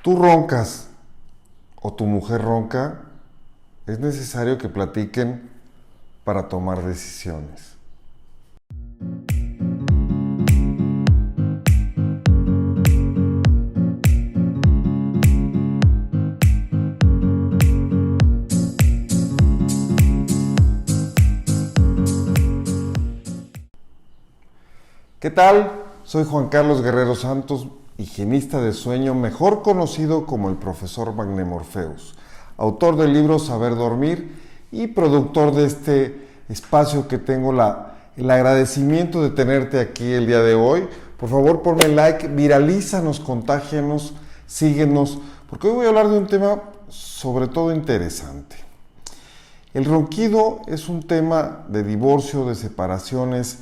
tú roncas o tu mujer ronca, es necesario que platiquen para tomar decisiones. ¿Qué tal? Soy Juan Carlos Guerrero Santos, higienista de sueño, mejor conocido como el profesor Magnemorpheus, autor del libro Saber Dormir y productor de este espacio que tengo el agradecimiento de tenerte aquí el día de hoy. Por favor, ponme like, viralízanos, contágianos, síguenos, porque hoy voy a hablar de un tema sobre todo interesante. El ronquido es un tema de divorcio, de separaciones,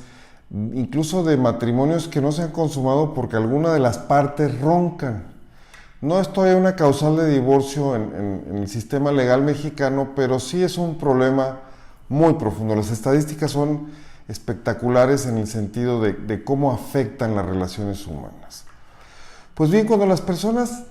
incluso de matrimonios que no se han consumado porque alguna de las partes roncan. No es todavía una causal de divorcio en el sistema legal mexicano, pero sí es un problema muy profundo. Las estadísticas son espectaculares en el sentido de cómo afectan las relaciones humanas. Pues bien, cuando las personas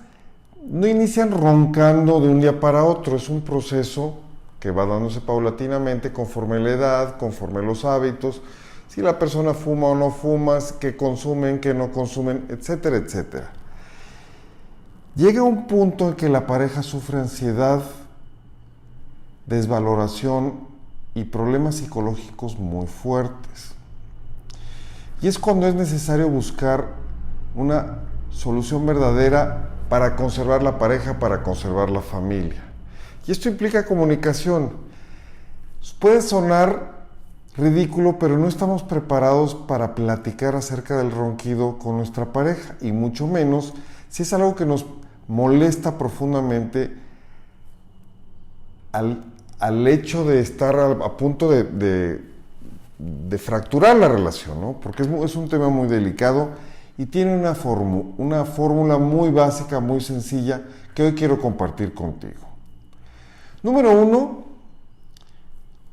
no inician roncando de un día para otro, es un proceso que va dándose paulatinamente conforme la edad, conforme los hábitos, si la persona fuma o no fuma, qué consumen, qué no consumen, etcétera, etcétera. Llega un punto en que la pareja sufre ansiedad, desvaloración y problemas psicológicos muy fuertes. Y es cuando es necesario buscar una solución verdadera para conservar la pareja, para conservar la familia. Y esto implica comunicación. Puede sonar ridículo, pero no estamos preparados para platicar acerca del ronquido con nuestra pareja, y mucho menos si es algo que nos molesta profundamente al hecho de estar a punto de fracturar la relación, ¿no? Porque es un tema muy delicado y tiene una fórmula muy básica, muy sencilla, que hoy quiero compartir contigo. Número 1,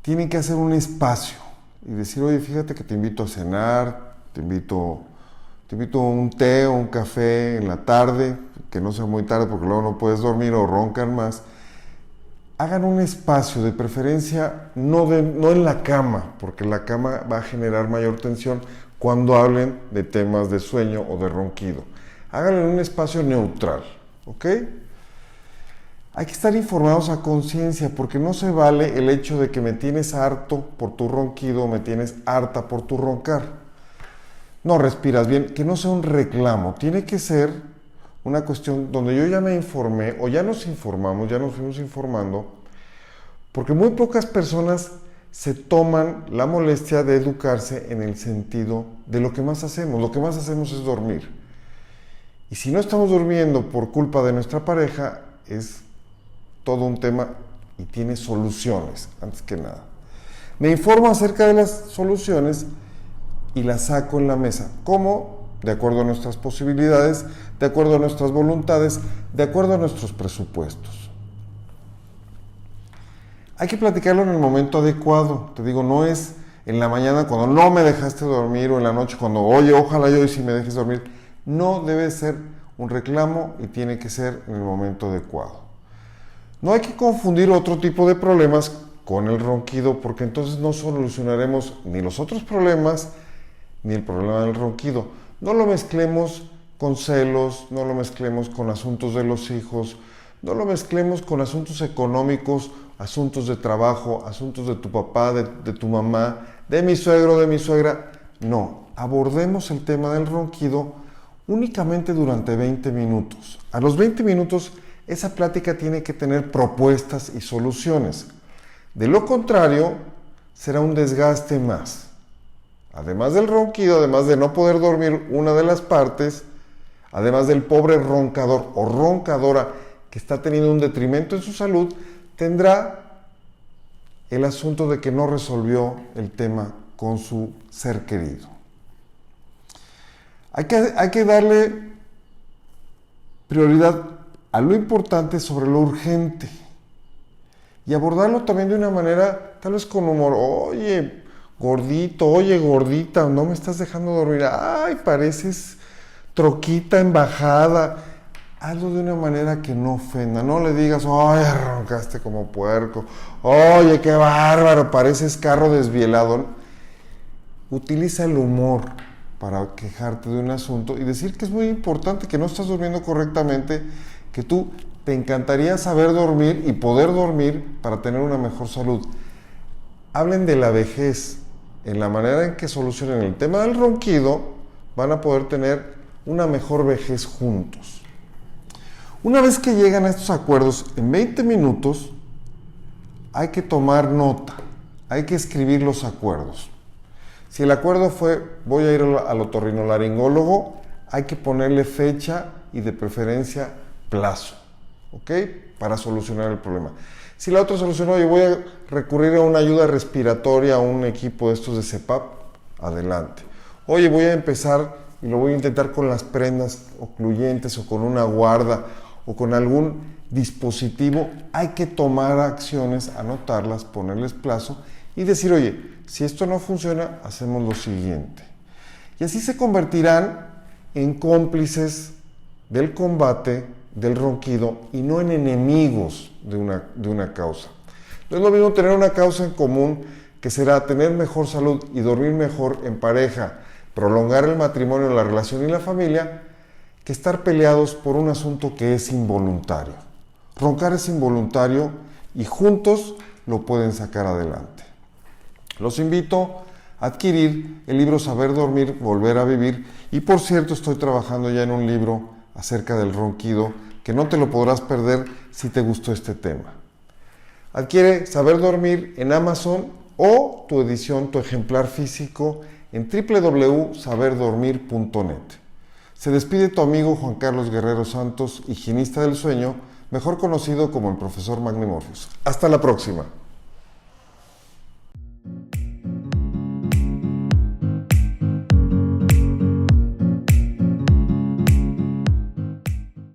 tienen que hacer un espacio y decir, oye, fíjate que te invito a cenar, te invito a un té o un café en la tarde, que no sea muy tarde porque luego no puedes dormir o roncan más. Hagan un espacio, de preferencia no en la cama, porque la cama va a generar mayor tensión cuando hablen de temas de sueño o de ronquido. Háganlo en un espacio neutral, ¿ok? Hay que estar informados a conciencia, porque no se vale el hecho de que me tienes harto por tu ronquido o me tienes harta por tu roncar. No respiras bien, que no sea un reclamo. Tiene que ser una cuestión donde yo ya me informé o ya nos informamos, ya nos fuimos informando, porque muy pocas personas se toman la molestia de educarse en el sentido de lo que más hacemos. Lo que más hacemos es dormir. Y si no estamos durmiendo por culpa de nuestra pareja, es todo un tema y tiene soluciones, antes que nada. Me informo acerca de las soluciones y las saco en la mesa. ¿Cómo? De acuerdo a nuestras posibilidades, de acuerdo a nuestras voluntades, de acuerdo a nuestros presupuestos. Hay que platicarlo en el momento adecuado. Te digo, no es en la mañana cuando no me dejaste dormir o en la noche cuando, oye, ojalá yo y si me dejes dormir. No debe ser un reclamo y tiene que ser en el momento adecuado. No hay que confundir otro tipo de problemas con el ronquido, porque entonces no solucionaremos ni los otros problemas ni el problema del ronquido. No lo mezclemos con celos, no lo mezclemos con asuntos de los hijos, no lo mezclemos con asuntos económicos, asuntos de trabajo, asuntos de tu papá, de tu mamá, de mi suegro, de mi suegra. No, abordemos el tema del ronquido únicamente durante 20 minutos. A los 20 minutos esa plática tiene que tener propuestas y soluciones. De lo contrario, será un desgaste más. Además del ronquido, además de no poder dormir una de las partes, además del pobre roncador o roncadora que está teniendo un detrimento en su salud, tendrá el asunto de que no resolvió el tema con su ser querido. Hay que darle prioridad a lo importante sobre lo urgente y abordarlo también de una manera tal vez con humor. Oye, gordito, oye, gordita, no me estás dejando dormir. Ay, pareces troquita embajada. hazlo de una manera que no ofenda. No le digas, ay, roncaste como puerco. Oye, qué bárbaro, pareces carro desvielado. Utiliza el humor para quejarte de un asunto y decir que es muy importante, que no estás durmiendo correctamente, que tú te encantaría saber dormir y poder dormir para tener una mejor salud. Hablen de la vejez. En la manera en que solucionen el tema del ronquido, van a poder tener una mejor vejez juntos. Una vez que llegan a estos acuerdos, en 20 minutos hay que tomar nota, hay que escribir los acuerdos. Si el acuerdo fue, voy a ir al otorrinolaringólogo, hay que ponerle fecha y de preferencia plazo, ¿ok? Para solucionar el problema. Si la otra solución, oye, voy a recurrir a una ayuda respiratoria, a un equipo de estos de CPAP, adelante. Oye, voy a empezar y lo voy a intentar con las prendas ocluyentes o con una guarda o con algún dispositivo. Hay que tomar acciones, anotarlas, ponerles plazo y decir, oye, si esto no funciona, hacemos lo siguiente. Y así se convertirán en cómplices del combate del ronquido y no en enemigos de una causa. No es lo mismo tener una causa en común, que será tener mejor salud y dormir mejor en pareja, prolongar el matrimonio, la relación y la familia, que estar peleados por un asunto que es involuntario. Roncar es involuntario y juntos lo pueden sacar adelante. Los invito a adquirir el libro Saber Dormir, Volver a Vivir, y por cierto estoy trabajando ya en un libro acerca del ronquido, que no te lo podrás perder si te gustó este tema. Adquiere Saber Dormir en Amazon o tu edición, tu ejemplar físico en www.saberdormir.net. Se despide tu amigo Juan Carlos Guerrero Santos, higienista del sueño, mejor conocido como el profesor Magni Morpheus. Hasta la próxima.